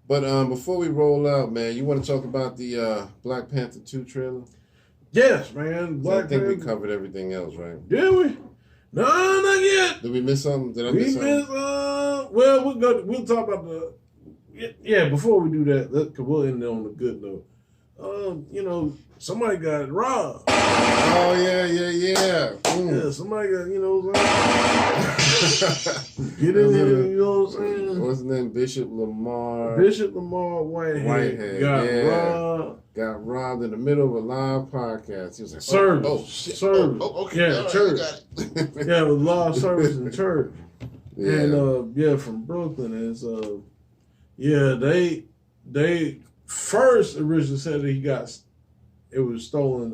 But before we roll out, man, you want to talk about the Black Panther 2 trailer? Yes, man. I think we covered everything else, right? Did we? No, not yet. Did we miss something? Did I miss something? Well, we'll talk about the. Yeah, before we do that, because we'll end it on a good note. Somebody got robbed. Oh, yeah. Yeah, somebody got, get in here, you know what I'm saying? What's his name? Bishop Lamar Whitehead got robbed in the middle of a live podcast. He was like, service. Okay. Yeah, church. Yeah, it was live service in church. Yeah. And, from Brooklyn. And so, they first originally said that it was stolen.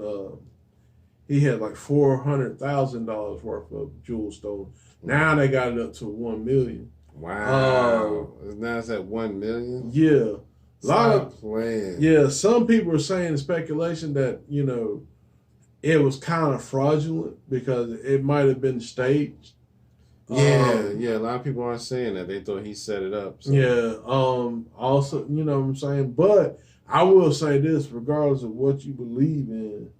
He had like $400,000 worth of jewels stolen. Now they got it up to $1 million. Wow. Now it's at $1 million? Yeah. Stop playing. Yeah, some people are saying the speculation that, it was kind of fraudulent because it might have been staged. Yeah, a lot of people aren't saying that. They thought he set it up. So. Yeah, also, you know what I'm saying? But I will say this, regardless of what you believe in,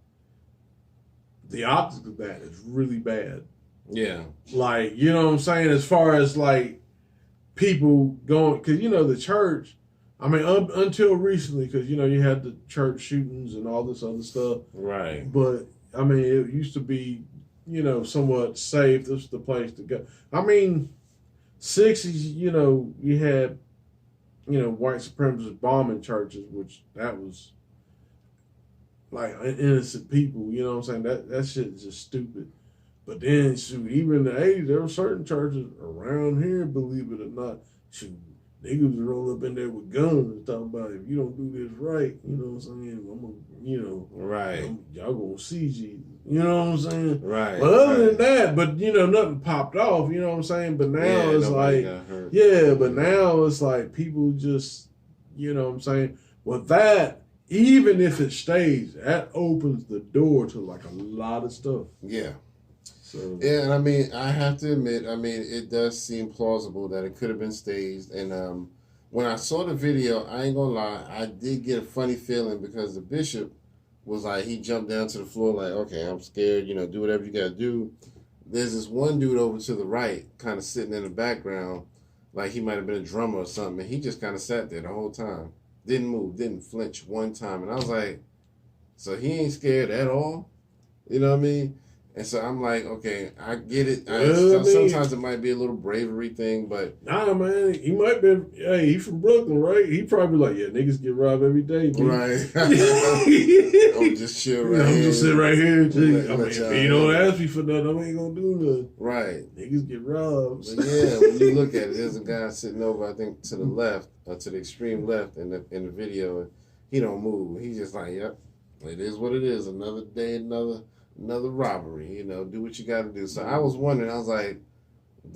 the optics of that is really bad. Yeah. Like, you know what I'm saying? As far as, like, people going, because, the church, I mean, until recently, because, you had the church shootings and all this other stuff. Right. But, I mean, it used to be, somewhat safe. This is the place to go. I mean, 60s, you had, white supremacists bombing churches, which that was like innocent people, you know what I'm saying? That shit is just stupid. But then, shoot, even in the 80s, there were certain churches around here, believe it or not, shoot, niggas would roll up in there with guns and talk about, if you don't do this right, you know what I'm saying? I'm gonna, right. Y'all gonna see Jesus. You know what I'm saying? Right. But other than that, but nothing popped off, you know what I'm saying? But now it's like, but now it's like people just, you know what I'm saying? Well, that, even if it stays, that opens the door to like a lot of stuff. Yeah. So. Yeah, and I mean, I have to admit, it does seem plausible that it could have been staged. And when I saw the video, I ain't gonna lie, I did get a funny feeling because the bishop was like, he jumped down to the floor like, okay, I'm scared, do whatever you gotta do. There's this one dude over to the right, kind of sitting in the background, like he might have been a drummer or something, and he just kind of sat there the whole time. Didn't move, didn't flinch one time. And I was like, so he ain't scared at all? You know what I mean? And so I'm like, okay, I get it. Sometimes it might be a little bravery thing, but... Nah, man, he might be... Hey, he from Brooklyn, right? He probably like, yeah, niggas get robbed every day, dude. Right. I'm just chill right here. I'm just sitting right here. If you don't ask me for nothing, I ain't gonna do nothing. Right. Niggas get robbed. But yeah, when you look at it, there's a guy sitting over, I think, to the left, or to the extreme left in the video, and he don't move. He's just like, yep, it is what it is. Another day, another robbery, do what you got to do. So I was wondering, I was like,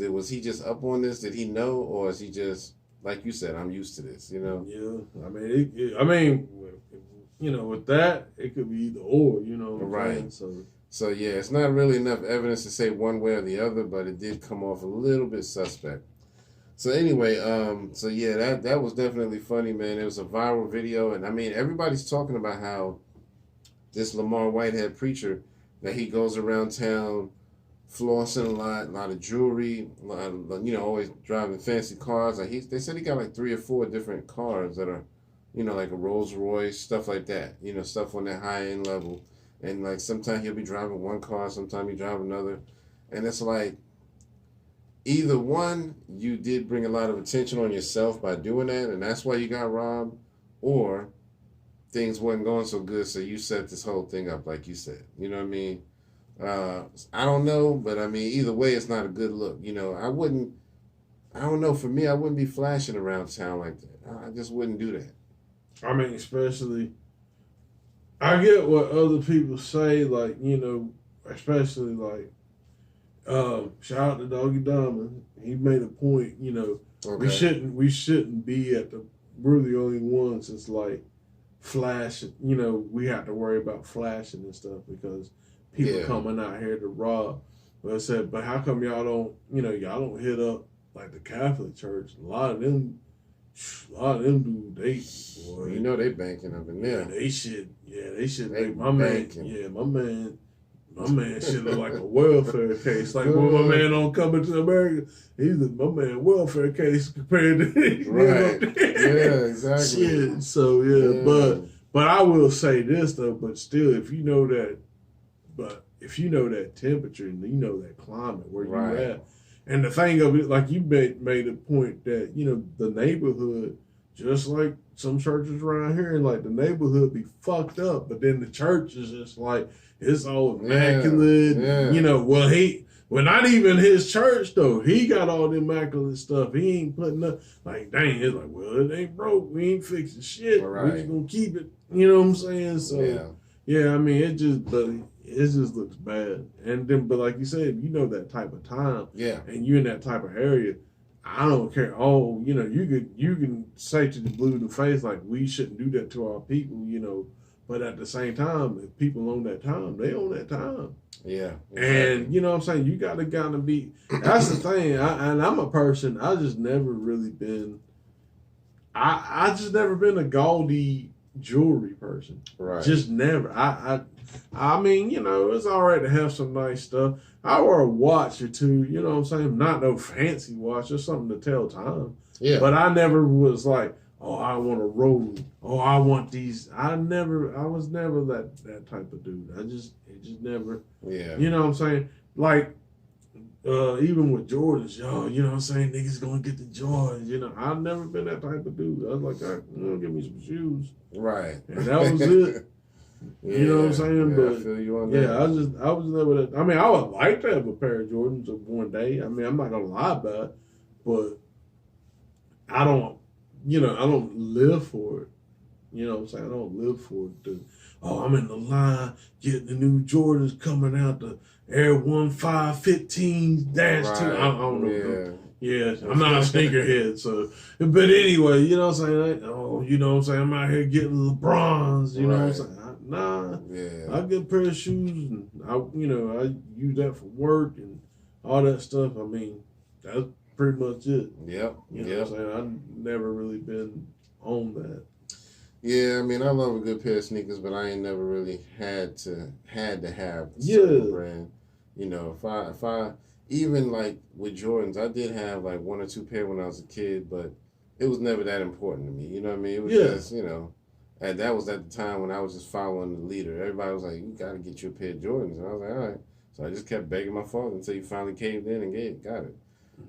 was he just up on this? Did he know? Or is he just, like you said, I'm used to this, Yeah, I mean, with that, it could be either or, Right. So yeah, it's not really enough evidence to say one way or the other, but it did come off a little bit suspect. So anyway, that was definitely funny, man. It was a viral video, and I mean, everybody's talking about how this Lamar Whitehead preacher, that he goes around town flossing a lot of jewelry, always driving fancy cars. Like they said he got like 3 or 4 different cars that are, like a Rolls Royce, stuff like that. Stuff on that high end level. And like sometimes he'll be driving one car, sometimes he drive another. And it's like, either one, you did bring a lot of attention on yourself by doing that, and that's why you got robbed, or things wasn't going so good, so you set this whole thing up like you said. You know what I mean? I don't know, but I mean, either way, it's not a good look. I don't know, for me, I wouldn't be flashing around town like that. I just wouldn't do that. I mean, especially, I get what other people say, like, especially like, shout out to Doggy Diamond. He made a point, okay. we shouldn't be we're the only ones that's like, flash, we have to worry about flashing and stuff because people coming out here to rob. But I said, but how come y'all don't hit up like the Catholic Church? A lot of them a lot of them dudes, boy. You know they banking up in there. They should They make my man. banking. Yeah, my man should look like a welfare case. Like when my man on Coming to America, he's my man welfare case compared to right. Yeah, exactly. Shit. So yeah, but I will say this though. But still, if you know that temperature and you know that climate where you're at, and the thing of it, like you made a point that the neighborhood, just like some churches around here, and like the neighborhood be fucked up, but then the church is just like it's all immaculate. Well, not even his church though. He got all the immaculate stuff. He ain't putting up like dang. It's like, well, it ain't broke. We ain't fixing shit. We just gonna keep it. You know what I'm saying? So yeah. I mean, it just looks bad. And then, but like you said, you know that type of time. Yeah. And you in that type of area. I don't care. Oh, you can say to the blue in the face like we shouldn't do that to our people. But at the same time, if people own that time, they own that time. Yeah. Exactly. And you know what I'm saying? You gotta be, that's the thing. And I'm a person, I just never really been, I just never been a gaudy jewelry person. Right. Just never. I mean, it's all right to have some nice stuff. I wear a watch or two, you know what I'm saying? Not no fancy watch, just something to tell time. Yeah. But I never was like, oh, I want a Rolex. Oh, I want these. I was never that type of dude. It just never. Yeah. You know what I'm saying? Like, even with Jordans, you know what I'm saying? Niggas gonna get the Jordans. I've never been that type of dude. I was like, give me some shoes. Right. And that was it. You know what I'm saying? Yeah, but I feel you on that. I was never that. I mean, I would like to have a pair of Jordans of one day. I mean, I'm not gonna lie about it, but I don't live for it. You know what I'm saying? I don't live for it. I'm in the line getting the new Jordans coming out, the Air 1515-2. I don't know. Yeah, I'm not a sneakerhead, so. But anyway, you know what I'm saying? You know what I'm saying? I'm out here getting LeBrons, you know what I'm saying? I get a pair of shoes, and I use that for work and all that stuff. I mean, that's pretty much it. Yep. You know what I'm saying? I've never really been on that. Yeah, I mean, I love a good pair of sneakers, but I ain't never really had to have a certain brand. If I even like with Jordans, I did have like one or two pair when I was a kid, but it was never that important to me. You know what I mean? It was just, and that was at the time when I was just following the leader. Everybody was like, you got to get you a pair of Jordans. And I was like, all right. So I just kept begging my father until he finally caved in and got it.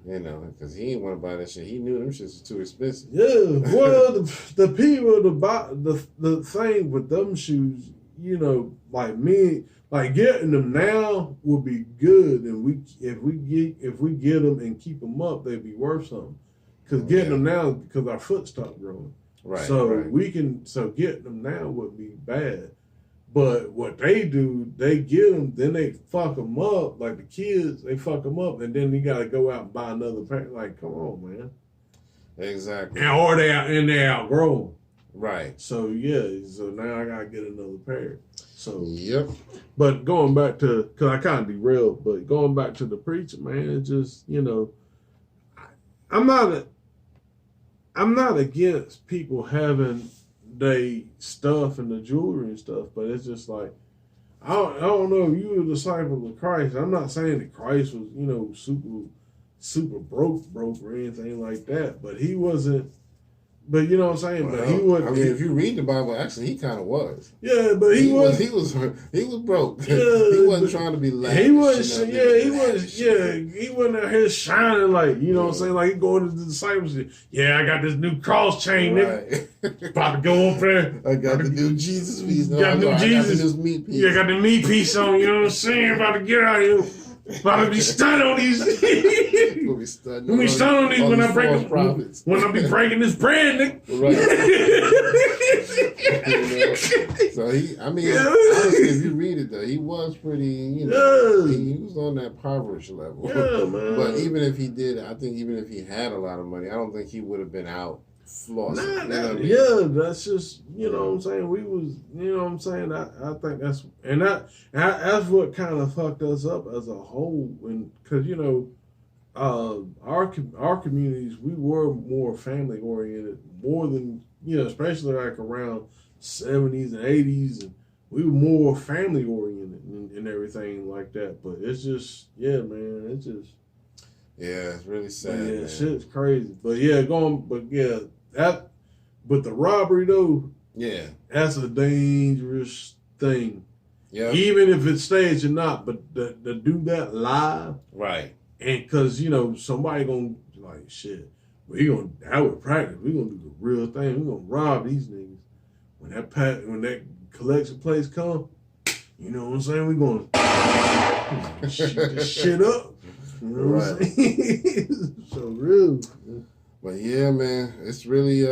Because he didn't want to buy that shit. He knew them shits was too expensive. Yeah, well, the people to buy the thing with them shoes, like me, like getting them now would be good, and if we get them and keep them up, they'd be worth something. Because getting them now, because our foot stopped growing, right? So getting them now would be bad. But what they do, they get them, then they fuck them up. Like the kids, they fuck them up, and then you got to go out and buy another pair. Like, come on, man. Exactly. Or they outgrow them. Right. So now I got to get another pair. So yep. But going back to, because I kind of derailed, but going back to the preacher, man, it's just, I'm not against people having they stuff and the jewelry and stuff, but it's just like, I don't know, you a disciple of Christ. I'm not saying that Christ was, super broke or anything like that, but he wasn't, but you know what I'm saying? Well, but he wasn't. I mean, if you read the Bible, actually he kind of was. Yeah, but he was broke. Yeah, he wasn't trying to be lavish. He wasn't out here shining like, you know what I'm saying? Like he going to the disciples, I got this new cross chain, nigga. About to go up there. I got the new Jesus piece. Got new Jesus. I got the meat piece. Yeah, got the meat piece on, you know what I'm saying? About to get out of here. About to be stunned on these. We'll be stunned on these when I be breaking this bread, nigga. Right. So honestly, if you read it though, he was pretty, he was on that impoverished level. Yeah, man. But even if he did, I think even if he had a lot of money, I don't think he would have been out flossing. Yeah, that's just, you know what I'm saying? We was, you know what I'm saying? I think that's what kind of fucked us up as a whole. And because, our communities, we were more family oriented, more than especially like around 70s and 80s, and we were more family oriented and everything like that. But it's just, yeah, man, it's just, Yeah, it's really sad. yeah, Man. shit's crazy. But yeah, but the robbery though, Yeah, that's a dangerous thing. yeah, Even if it's staged or not, but to do that live. right. And because, somebody gonna like shit, we gonna have with practice, we gonna do the real thing. We gonna rob these niggas. When that collection place come, you know what I'm saying? We gonna shoot this shit up. You know what I'm saying? So real. But yeah, man, it's really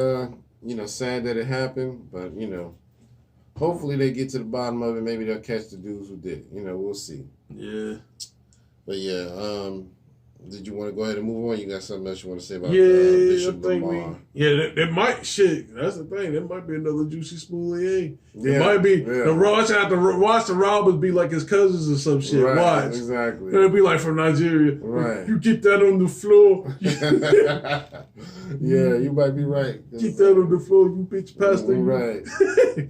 sad that it happened. But hopefully they get to the bottom of it. Maybe they'll catch the dudes who did it. We'll see. Yeah. But yeah, did you want to go ahead and move on? You got something else you want to say about Bishop Lamar? that might shit. That's the thing. That might be another Juicy Smoothie. Yeah, it might be yeah. the Ross have to watch the robbers be like his cousins or some shit. Right, Watch exactly. It'll be like from Nigeria. Right. You keep that on the floor. Yeah, you might be right. Keep that on the floor. You bitch pasta. Right.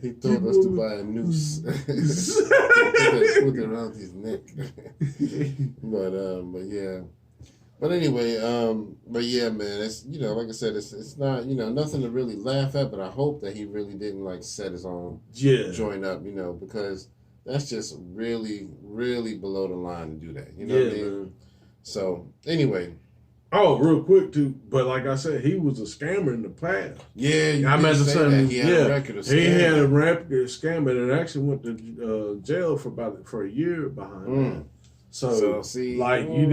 He told us to buy a noose. Put it around his neck. But yeah. But anyway, but yeah, man, it's like I said, it's not nothing to really laugh at, but I hope that he really didn't like set his own joint up, because that's just really, really below the line to do that. You know what I mean? Man. So anyway. Oh, real quick too, but like I said, he was a scammer in the past. Yeah, I imagine something. He had a record of scamming. He had a record of scamming and actually went to jail for a year behind that. So see, like he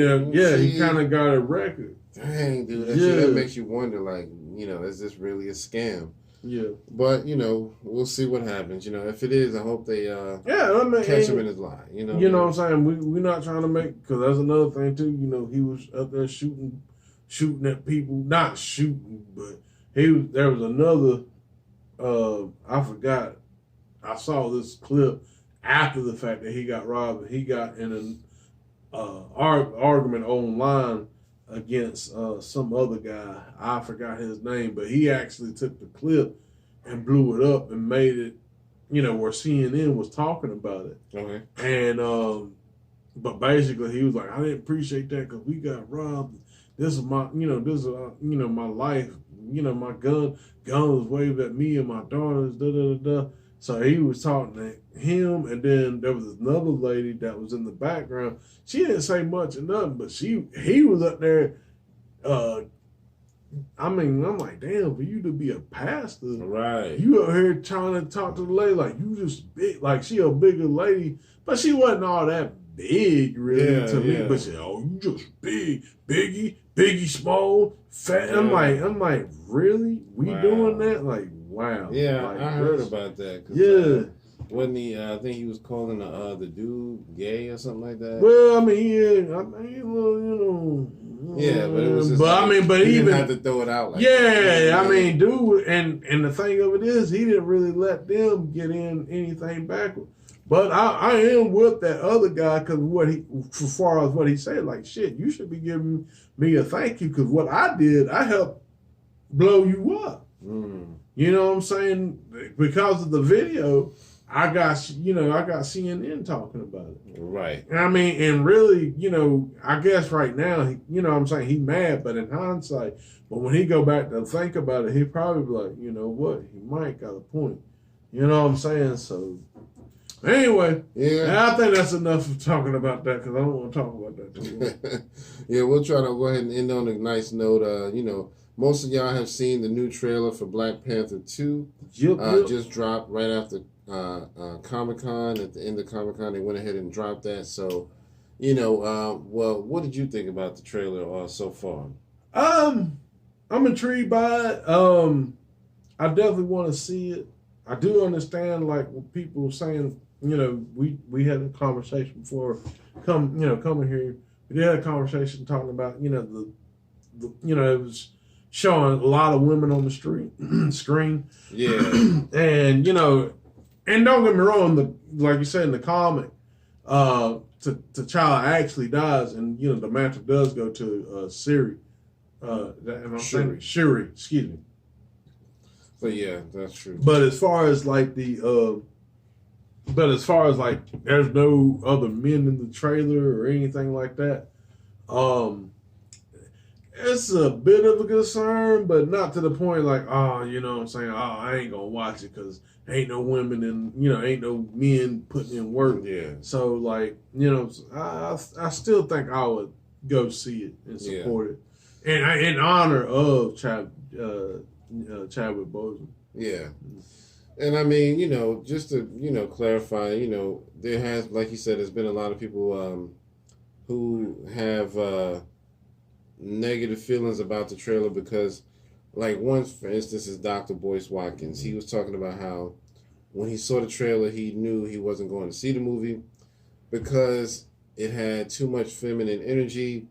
kind of got a record. Dang, dude, that makes you wonder, like, is this really a scam? Yeah. But we'll see what happens. If it is, I hope they catch him in his lie. You know what I'm saying? We're not trying to make, because that's another thing too. He was up there shooting at people, not shooting, but there was another. I forgot. I saw this clip after the fact that he got robbed. He got in an argument online against some other guy. I forgot his name, but he actually took the clip and blew it up and made it, where CNN was talking about it. Okay. And but basically he was like, I didn't appreciate that because we got robbed. This is my, my life. My gun was waved at me and my daughters. Da da da da. So he was talking to him, and then there was another lady that was in the background. She didn't say much or nothing, but he was up there. I'm like, damn, for you to be a pastor, right? You up here trying to talk to the lady like you just big, like she a bigger lady, but she wasn't all that big really to me. But she, you just biggie, small, fat. Yeah. I'm like, really? We doing that? Like, wow. Yeah, like, I heard about that. Yeah. Wasn't he? I think he was calling the dude gay or something like that. Well, I mean, yeah, but it was just. But like, but he even didn't have to throw it out like. Yeah, I mean, dude, and the thing of it is, he didn't really let them get in anything backward. But I am with that other guy because as far as what he said, like shit, you should be giving me a thank you because what I did, I helped blow you up. Mm. You know what I'm saying? Because of the video, I got CNN talking about it. Right. I mean, and really, I guess right now, what I'm saying, he mad, but in hindsight, but when he go back to think about it, he probably be like, you know what, he might got a point. You know what I'm saying? So anyway, I think that's enough of talking about that because I don't want to talk about that too much. Yeah, we'll try to go ahead and end on a nice note. Most of y'all have seen the new trailer for Black Panther 2. Yep. Just dropped right after Comic-Con. At the end of Comic-Con, they went ahead and dropped that. So, well, what did you think about the trailer so far? I'm intrigued by it. I definitely want to see it. I do understand, like, what people saying, we had a conversation before coming here. We had a conversation talking about, the it was showing a lot of women on the screen. Yeah. And, and don't get me wrong, like you said in the comic, to T'Challa actually dies, and the mantle does go to Shuri. Shuri, excuse me. But yeah, that's true. But as far as like there's no other men in the trailer or anything like that. It's a bit of a concern, but not to the point like, you know what I'm saying, I ain't gonna watch it because ain't no women and ain't no men putting in work. Yeah. So like, I still think I would go see it and support it, and in honor of Chadwick Boseman. Yeah. And I mean, just to clarify, there has, like you said, there's been a lot of people who have negative feelings about the trailer because, like, one, for instance, is Dr. Boyce Watkins. He was talking about how when he saw the trailer, he knew he wasn't going to see the movie because it had too much feminine energy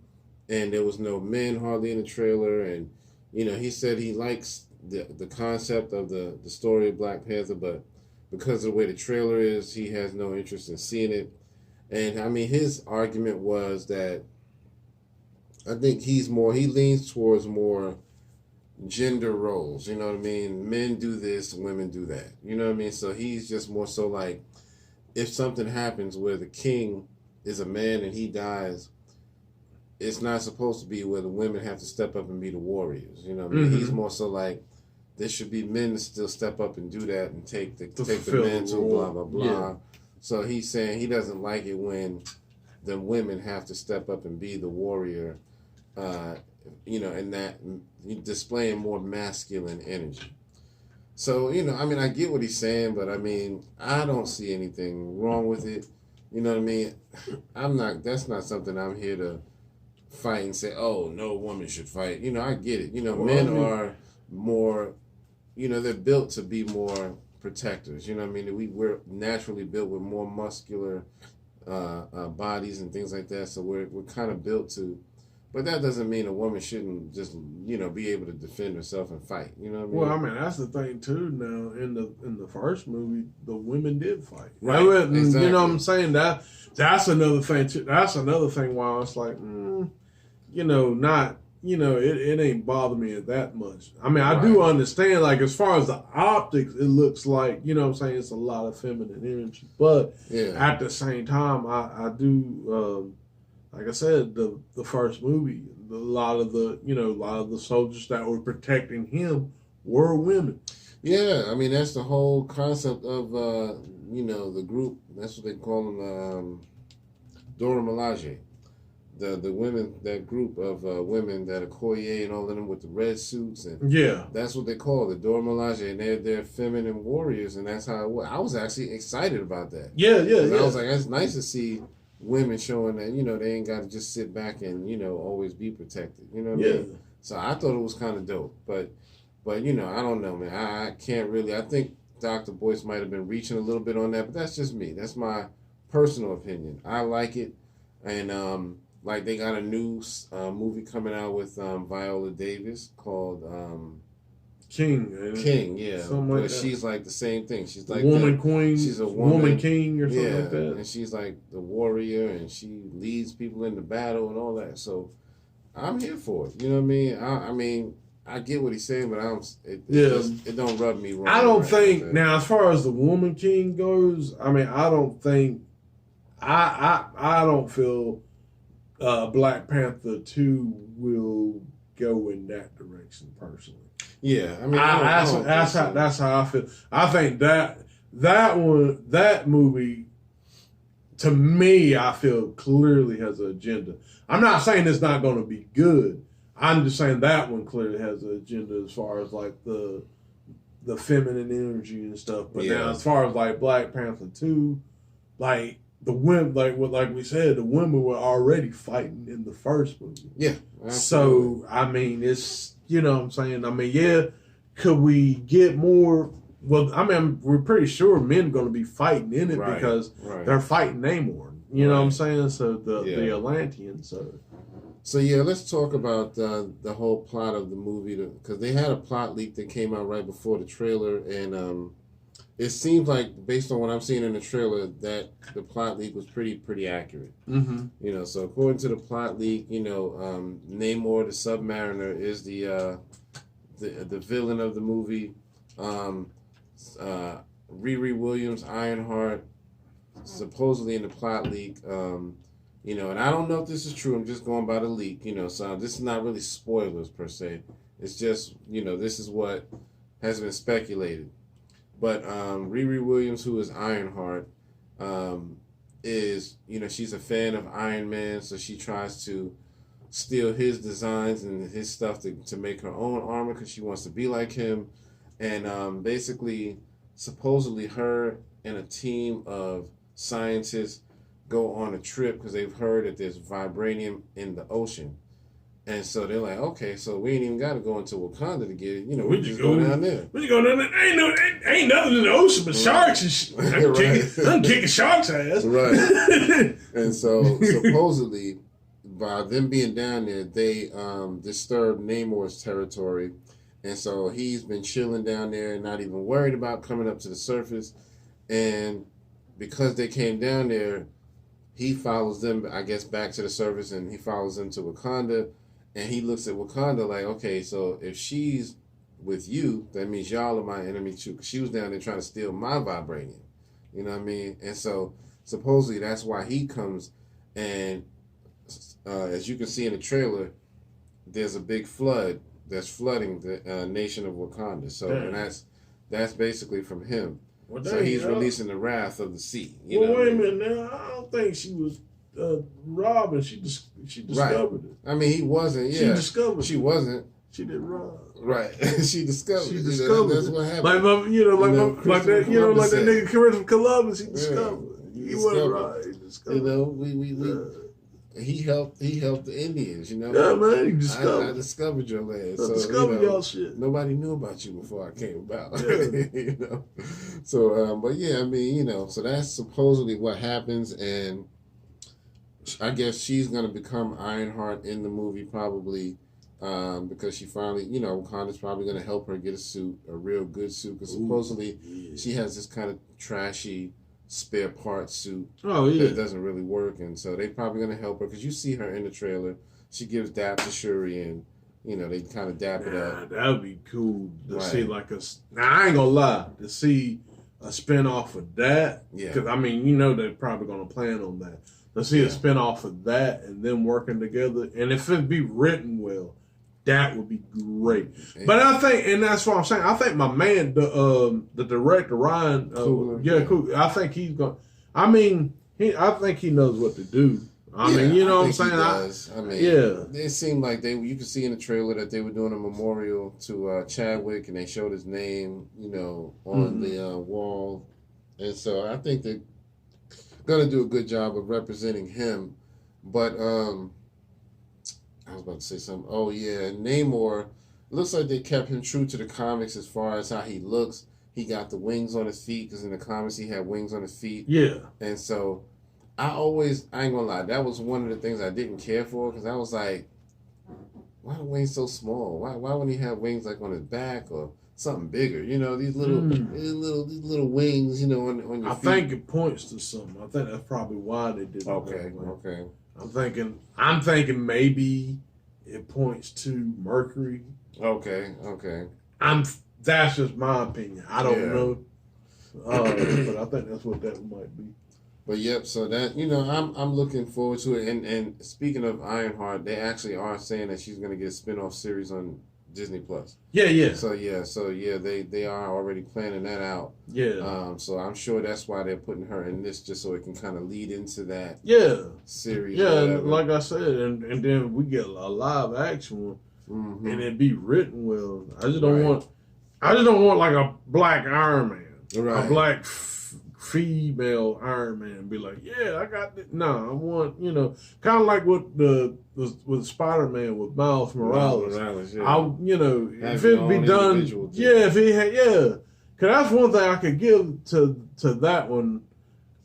and there was no men hardly in the trailer. And, he said he likes the concept of the story of Black Panther, but because of the way the trailer is, he has no interest in seeing it. And, I mean, his argument was that I think he leans towards more gender roles, you know what I mean? Men do this, women do that, you know what I mean? So he's just more so like, if something happens where the king is a man and he dies, it's not supposed to be where the women have to step up and be the warriors, you know what I mean? Mm-hmm. He's more so like, there should be men to still step up and do that and take the mantle, blah, blah, blah. Yeah. So he's saying he doesn't like it when the women have to step up and be the warrior, and that displaying more masculine energy. So, I mean, I get what he's saying, but I mean, I don't see anything wrong with it. You know what I mean? That's not something I'm here to fight and say, oh, no woman should fight. I get it. Men are more, they're built to be more protectors. You know what I mean? We're naturally built with more muscular bodies and things like that. So we're kind of built to, but that doesn't mean a woman shouldn't just, be able to defend herself and fight. You know what I mean? Well, I mean, that's the thing too. Now in the first movie, the women did fight. Right. Exactly. You know what I'm saying? That's another thing too. That's another thing why it's like, not. It ain't bothering me that much. I mean, I do understand, like, as far as the optics, it looks like, I'm saying, it's a lot of feminine energy. But at the same time, I do, like I said, the first movie, a lot of the soldiers that were protecting him were women. Yeah, I mean, that's the whole concept of, the group. That's what they call them, Dora Milaje. The women, that group of women that are Okoye and all of them with the red suits, and that's what they call the Dora Milaje, and they're feminine warriors, and that's how it was. I was actually excited about that. Yeah. I was like, that's nice to see women showing that they ain't got to just sit back and always be protected. You know what I mean? So I thought it was kind of dope, but I don't know, man. I can't really. I think Dr. Boyce might have been reaching a little bit on that, but that's just me. That's my personal opinion. I like it, and like they got a new movie coming out with Viola Davis called King. King, yeah. Something but like that. She's like the same thing. She's like woman queen. She's a woman king or something like that. And she's like the warrior, and she leads people into battle and all that. So I'm here for it. You know what I mean? I mean, I get what he's saying, but it don't rub me wrong. I don't think now, as far as the woman king goes, I mean, I don't think I don't feel Black Panther 2 will go in that direction personally. Yeah, I mean, that's how I feel. I think that movie, to me, I feel clearly has an agenda. I'm not saying it's not going to be good. I'm just saying that one clearly has an agenda as far as like the feminine energy and stuff. But now, as far as like Black Panther 2, like the women, like we said, the women were already fighting in the first movie. Yeah. Absolutely. So I mean, it's what I'm saying. I mean, could we get more? Well, I mean, we're pretty sure men are going to be fighting in it because they're fighting Namor. You know what I'm saying? So the Atlanteans. So let's talk about the whole plot of the movie, because they had a plot leak that came out right before the trailer, and it seems like based on what I'm seeing in the trailer that the plot leak was pretty accurate. Mm-hmm. You know, so according to the plot leak, you know, Namor the Submariner is the villain of the movie. Riri Williams, Ironheart, supposedly in the plot leak. You know, and I don't know if this is true. I'm just going by the leak. You know, so this is not really spoilers per se. It's just, you know, this is what has been speculated. But Riri Williams, who is Ironheart, is, you know, she's a fan of Iron Man, so she tries to steal his designs and his stuff to make her own armor because she wants to be like him. And basically, supposedly her and a team of scientists go on a trip because they've heard that there's vibranium in the ocean. And so they're like, okay, so we ain't even got to go into Wakanda to get it. You know, we just go down there. We just go down there. Ain't nothing in the ocean but sharks and shit. I'm kicking sharks' ass. Right. And so supposedly, by them being down there, they disturbed Namor's territory. And so he's been chilling down there and not even worried about coming up to the surface. And because they came down there, he follows them, I guess, back to the surface, and he follows them to Wakanda. And he looks at Wakanda like, okay, so if she's with you, that means y'all are my enemy too. Because she was down there trying to steal my vibranium. You know what I mean? And so supposedly that's why he comes. And as you can see in the trailer, there's a big flood that's flooding the nation of Wakanda. So and that's basically from him. Well, so he's releasing the wrath of the sea. You know wait a minute now. I don't think she was robbing. She discovered it. I mean, he wasn't. Yeah, she discovered. She wasn't. She didn't rob. Right. She discovered. She discovered. That's what happened. Like that nigga Christopher Columbus. He discovered. He wasn't right. He discovered. You know, he helped the Indians, you know. Yeah, man, he discovered. I discovered your land. I discovered y'all shit. Nobody knew about you before I came about. Yeah. You know. So, but yeah, I mean, you know, so that's supposedly what happens, and I guess she's gonna become Ironheart in the movie probably, because she finally, you know, Wakanda's probably gonna help her get a suit, a real good suit, because supposedly she has this kind of trashy spare part suit that doesn't really work, and so they probably gonna help her because you see her in the trailer. She gives dap to Shuri, and you know they kind of dap it up. That would be cool to see like a. Now I ain't gonna lie, to see a spinoff of that. Yeah, because I mean you know they're probably gonna plan on that. To see a spinoff of that and them working together, and if it be written well, that would be great. Yeah. But I think, and that's what I'm saying. I think my man, the director Ryan, cool. I think he's going. I mean, I think he knows what to do. I mean, you know what I'm saying? I mean, it seemed like you could see in the trailer that they were doing a memorial to Chadwick, and they showed his name, you know, on the wall, and so I think they're gonna do a good job of representing him. But I was about to say something. Oh, yeah. Namor, looks like they kept him true to the comics as far as how he looks. He got the wings on his feet because in the comics he had wings on his feet. Yeah. And so I ain't going to lie, that was one of the things I didn't care for because I was like, why are the wings so small? Why wouldn't he have wings like on his back or something bigger? You know, these little wings, you know, on your feet. I think it points to something. I think that's probably why they did it. Okay. I'm thinking maybe it points to Mercury. Okay. That's just my opinion. I don't know, but I think that's what that might be. But yep, so that I'm looking forward to it. And speaking of Ironheart, they actually are saying that she's gonna get a spinoff series on Disney Plus. Yeah. So they are already planning that out. Yeah. So I'm sure that's why they're putting her in this, just so it can kind of lead into that. Series. Yeah, like I said, and then we get a live action one, and it be written well. I just don't want like a black Iron Man, a black female Iron Man. Be like, yeah, I got this. No, I want kind of like with Spider-Man with Miles Morales. If it be done, if he had, because that's one thing I could give to that one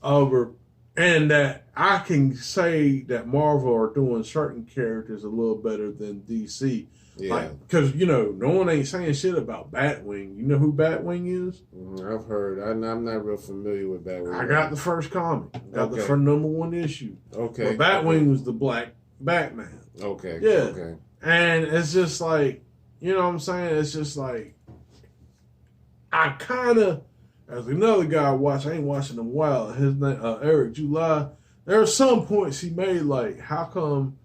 over, and that I can say that Marvel are doing certain characters a little better than DC. Yeah. Because, no one ain't saying shit about Batwing. You know who Batwing is? I've heard. I'm not real familiar with Batwing. I got the first comic. Got the first #1 issue. Okay. But Batwing was the black Batman. Okay. Yeah. Okay. And it's just like, you know what I'm saying? It's just like, I kind of, as another guy I ain't watching him in a while, his name, Eric July, there are some points he made, like, how come,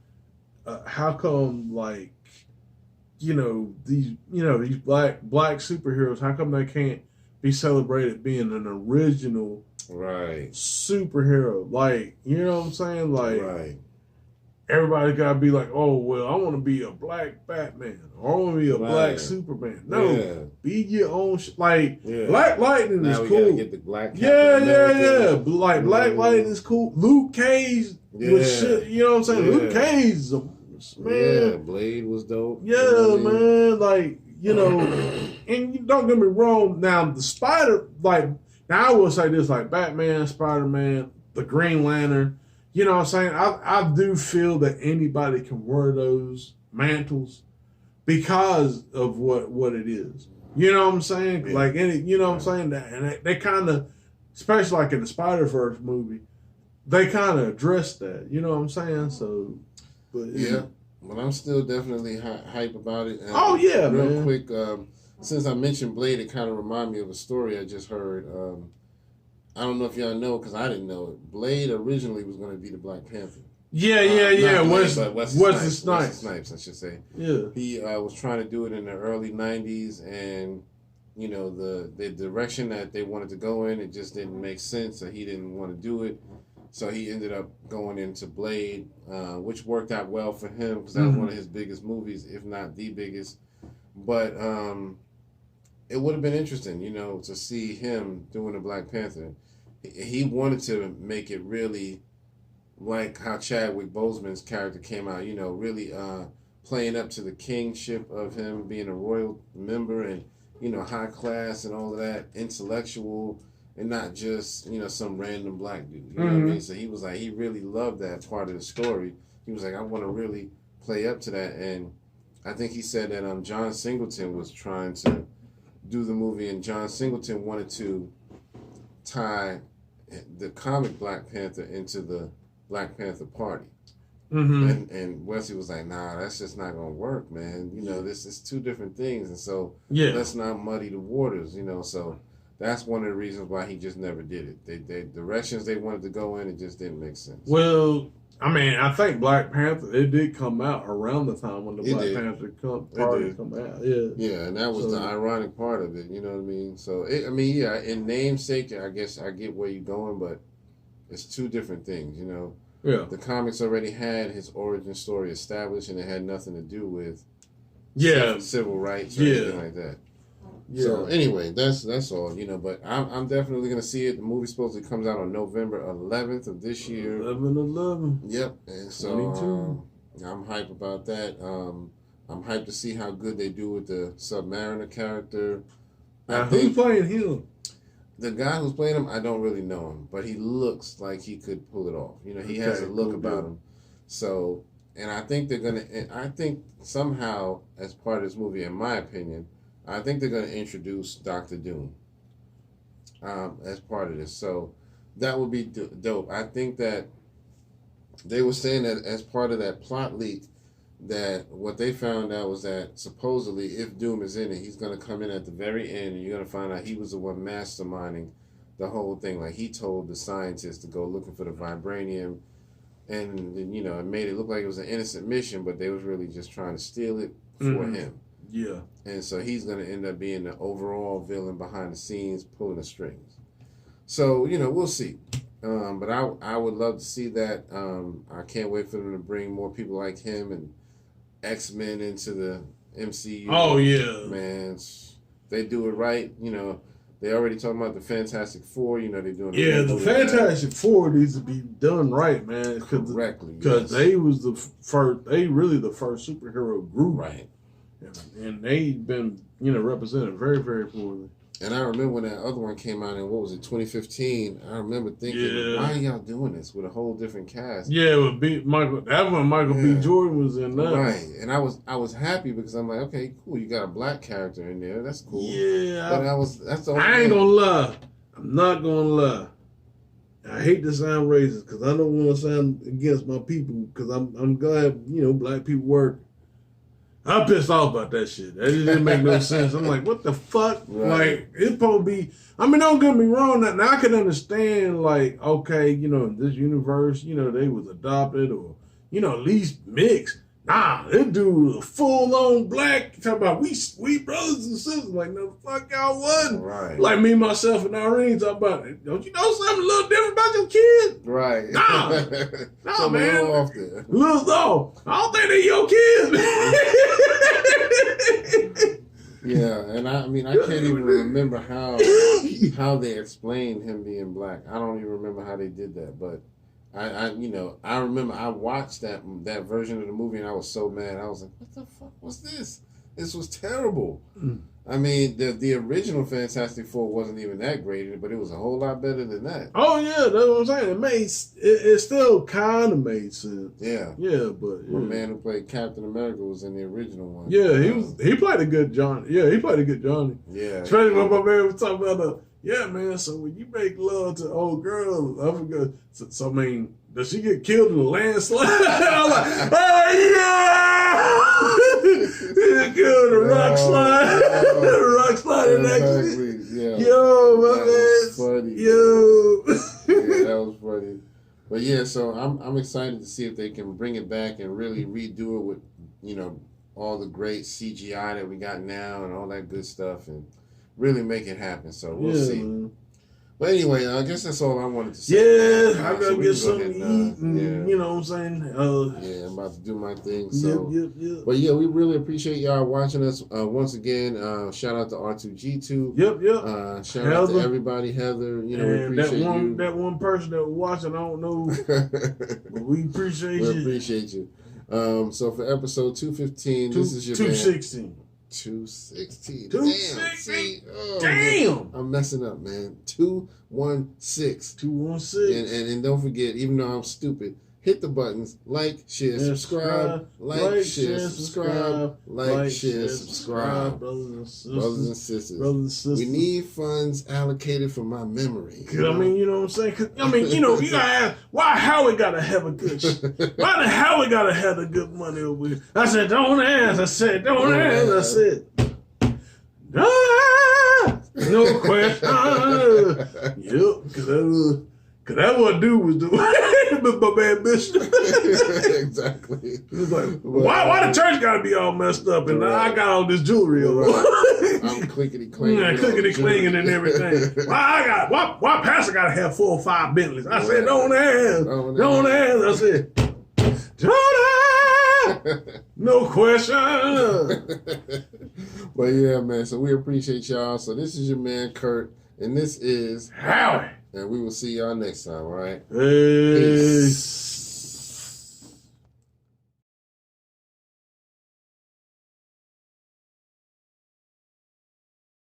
like, these black superheroes, how come they can't be celebrated being an original superhero? Like, you know what I'm saying? Like, everybody gotta be like, oh, well, I want to be a black Batman, or I want to be a black Superman. No, be your own like Black Lightning now is we cool. Gotta get the black yeah. Like Black Lightning is cool. Luke Cage was shit. You know what I'm saying? Luke Cage is a man. Yeah, Blade was dope. Yeah, man. Like, and don't get me wrong. Now the Spider, now I will say this: like Batman, Spider-Man, the Green Lantern. You know what I'm saying? I do feel that anybody can wear those mantles because of what it is. You know what I'm saying? Yeah. Like you know what I'm saying? And they kind of, especially like in the Spider-Verse movie, they kind of addressed that. You know what I'm saying? So, but well, I'm still definitely hype about it. And real quick, since I mentioned Blade, it kind of reminded me of a story I just heard. I don't know if y'all know, because I didn't know it. Blade originally was going to be the Black Panther. Yeah. Wesley Snipes, I should say. Yeah. He was trying to do it in the early 90s, and, the direction that they wanted to go in, it just didn't make sense, so he didn't want to do it. So he ended up going into Blade, which worked out well for him, because that was one of his biggest movies, if not the biggest. But it would have been interesting, to see him doing the Black Panther. He wanted to make it really like how Chadwick Boseman's character came out, really playing up to the kingship of him being a royal member and, high class and all of that, intellectual, and not just, some random black dude. You know what I mean? So he was like, he really loved that part of the story. He was like, I want to really play up to that. And I think he said that John Singleton was trying to do the movie, and John Singleton wanted to tie the comic Black Panther into the Black Panther Party. And Wesley was like, nah, that's just not gonna work, man. This is two different things, and so let's not muddy the waters, so that's one of the reasons why he just never did it. The directions they wanted to go in, it just didn't make sense. Well, I mean, I think Black Panther, it did come out around the time when the Black Panther party come out. Yeah, and that was the ironic part of it, you know what I mean? So, in namesake, I guess I get where you're going, but it's two different things, Yeah. The comics already had his origin story established, and it had nothing to do with civil rights or anything like that. Yeah. So anyway, that's all, but I'm definitely going to see it. The movie supposedly comes out on November 11th of this year. 11/11. Yep. And so I'm hyped about that. I'm hyped to see how good they do with the Submariner character. Who's playing him? The guy who's playing him, I don't really know him, but he looks like he could pull it off. He has a look about him. So, and I think I think somehow, as part of this movie, in my opinion, I think they're going to introduce Dr. Doom as part of this. So that would be dope. I think that they were saying that as part of that plot leak, that what they found out was that supposedly if Doom is in it, he's going to come in at the very end, and you're going to find out he was the one masterminding the whole thing. Like, he told the scientists to go looking for the vibranium, and it made it look like it was an innocent mission, but they was really just trying to steal it for him. Yeah. And so he's going to end up being the overall villain behind the scenes, pulling the strings. So, we'll see. But I would love to see that. I can't wait for them to bring more people like him and X-Men into the MCU. Oh, yeah. Man, they do it right. They already talking about the Fantastic Four. They're doing the Fantastic Four needs to be done right, man. Correctly. Because they was the first, the first superhero group. Right. And they've been, represented very, very poorly. And I remember when that other one came out in, what was it, 2015? I remember thinking, why are y'all doing this with a whole different cast? Yeah, with Michael B. Jordan was in that. Right. And I was happy because I'm like, okay, cool, you got a black character in there. That's cool. Yeah. But that's the only I ain't gonna lie. I'm not gonna lie. I hate to sound racist because I don't want to sound against my people because I'm glad, black people work. I'm pissed off about that shit. That just didn't make no sense. I'm like, what the fuck? Right. Like, it's supposed to be, don't get me wrong. Now I can understand, like, okay, in this universe, they was adopted or, at least mixed. Nah, this dude was a full-on black. Talking about we brothers and sisters. Like, no, the fuck y'all wasn't. Right. Like me, myself, and Irene talking about it. Don't you know something a little different about your kids? Right. Nah, so man. Little off there. Little though. I don't think they your kids. Yeah, and I can't even remember how they explained him being black. I don't even remember how they did that, but I remember I watched that version of the movie and I was so mad. I was like, what the fuck was this? This was terrible. I mean, the original Fantastic Four wasn't even that great, but it was a whole lot better than that. Oh yeah, that's what I'm saying. It still kind of made sense. Yeah. Yeah, but The man who played Captain America was in the original one. Yeah, he played a good Johnny. Yeah, he played a good Johnny. Yeah. Especially when my man was talking about yeah, man, so when you make love to old girl, I forgot. So I mean, does she get killed in a landslide? I'm like, oh yeah! She get killed in a rock slide. Rock slide in accident. Yeah. Yo, my that man. was funny. Yo. Yeah, that was funny. But yeah, so I'm excited to see if they can bring it back and really redo it with, all the great CGI that we got now and all that good stuff and really make it happen. So we'll see. Man. But anyway, I guess that's all I wanted to say. Yeah, I gotta get something to eat. And, you know what I'm saying? Yeah, I'm about to do my thing. So, yep. But yeah, we really appreciate y'all watching us. Once again, shout out to R2G2. Yep. Shout out to everybody, Heather. We appreciate you. That one person that was watching, I don't know, but we appreciate you. We appreciate you. So for episode 215, this is your 216. 216. 216. Damn. I'm messing up, man. 216. 216. And don't forget, even though I'm stupid, hit the buttons, like, share, subscribe, like, share, subscribe, like, share, subscribe. Brothers and sisters. We need funds allocated for my memory. You know what I'm saying? You gotta ask, why Howard gotta have a good why the Howard gotta have the good money over here? I said, don't ask. I said, don't ask. I said, no question. Yep, because that what dude was doing. My man Bishop. Exactly. He was like, why the church got to be all messed up and I got all this jewelry on? I'm clickety clanging. Yeah, clickety clanging and everything. Why pastor got to have 4 or 5 Bentleys? I said, don't ask. Don't ask. I said, don't ask. No question. But yeah, man. So we appreciate y'all. So this is your man Kurt, and this is Howie. And we will see y'all next time, all right? Peace.